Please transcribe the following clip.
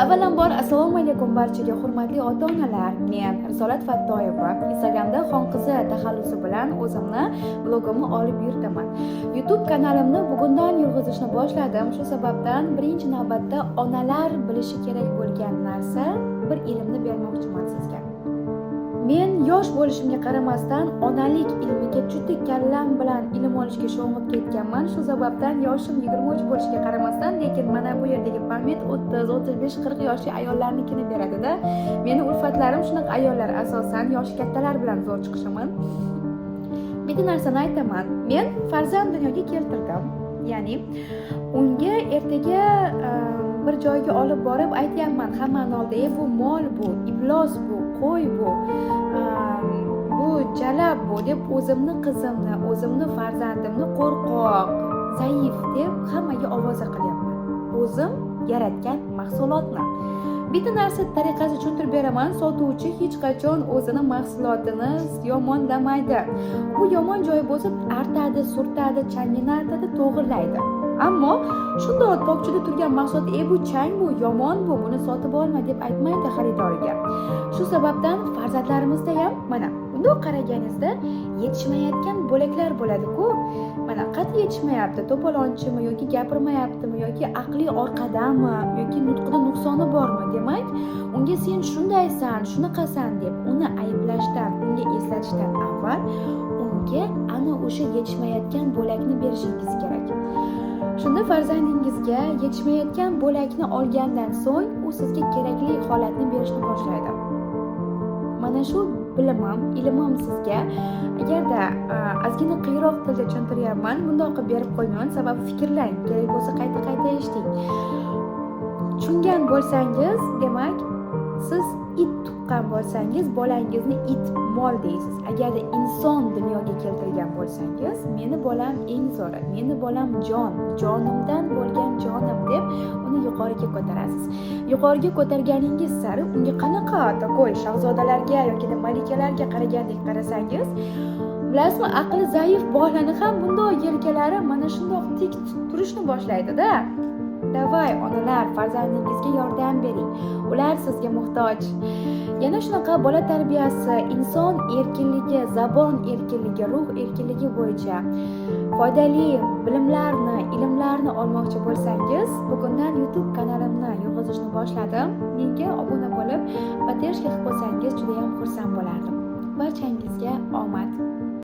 Avvalambor assalomu alaykum barchaga hurmatli ota-onalar. Men Risolat Fattoyeva. Instagramda Xonqizi taxallusi bilan o'zimni blogimni olib yuritaman. YouTube kanalimni bugundan yurg'izishni boshladim. Shu sababdan birinchi navbatda onalar bilishi kerak bo'lgan narsa bir ilmni bermoqchiman sizga. Men yosh bo'lishimga qaramasdan onalik ilmiga juda kallam bilan ilm olishga sho'ng'ib ketganman. Shu sababdan yoshim 23 bo'lishiga qaramasdan, lekin mana bu yerdagi pamyat 30, 35, 40 yoshli ayollarnikini beradi-da. Meni ulfatlarim shunaqa ayollar, asosan yoshi kattalar bilan zo'r chiqishaman. Bitta narsani aytaman. Men farzand dunyoga keltirdim. Ya'ni unga ertaga bir joyga olib borib aytayapman hammani oldida, bu mol, bu iflos, bu qo'y, bu jala bu deb o'zimni qizimni, o'zimni farzandimni qo'rqoq, zaif deb hammaga ovoza qilyapman. O'zim yaratgan mahsulotni. Bitta narsa tariqasi tushuntirib beraman. Sotuvchi hech qachon o'zini mahsulotini yomonlamaydi. Bu yomon joyi bo'lsa artadi, surtadi, changini artadi, to'g'irlaydi. Ammo shundoq tokchada turgan mahsulot, bu chang, bu yomon, buni sotib olma deb aytmaydi xaridoriga. Shu sababdan farzandlarimizda ham mana bundoq qaraganingizda yetishmayotgan bo'laklar bo'ladi-ku. Mana qat'iy yetishmayapti, to'polonchimi yoki gapirmayaptimi yoki aqli orqadami yoki nutqida nuqsoni bormi? Demak, unga sen shundaysan, shunaqasan deb uni ayblashdan, unga eslatishdan avval unga ana o'sha yetishmayotgan bo'lakni berishingiz kerak. Shunda farzandingizga yetishmayotgan bo'lakni olgandan so'ng u sizga kerakli holatni berishni boshlaydi. Mana shu ilmim sizga agarda ozgina qiyroq tilda tushuntiryapman, bundoq qilib berib qo'ymayman, sababi fikrlang, kerak bo'lsa qayta eshiting. Tushungan bo'lsangiz, demak, siz it tuqqan bo'lsangiz, bolangizni it, mol deysiz. Agarda inson dunyoga keltirgan bo'lsangiz, meni bolam eng zo'ri, meni bolam jonimdan bo'lgan jonim deb uni yuqoriga ko'tarasiz. Yuqoriga ko'targaningiz sari unga qanaqa takoy shahzodalarga yoki malikalarga qaragandek qarasangiz, bilasizmi, aqli zaif bolani ham bundoq yelkalari mana shundoq tik turishni boshlaydi-da. Davay onalar, farzandingizga yordam bering. Ular sizga muhtoj. Yana shunaqa bola tarbiyasi, inson erkinligi, zabon erkinligi, ruh erkinligi bo'yicha foydali bilimlarni, ilmlarni olmoqchi bo'lsangiz, bugundan YouTube kanalimni yurg'izishni boshladim. Menga obuna bo'lib, poddershka qilib qo'ysangiz juda ham xursand bo'lardim. Barchangizga omad.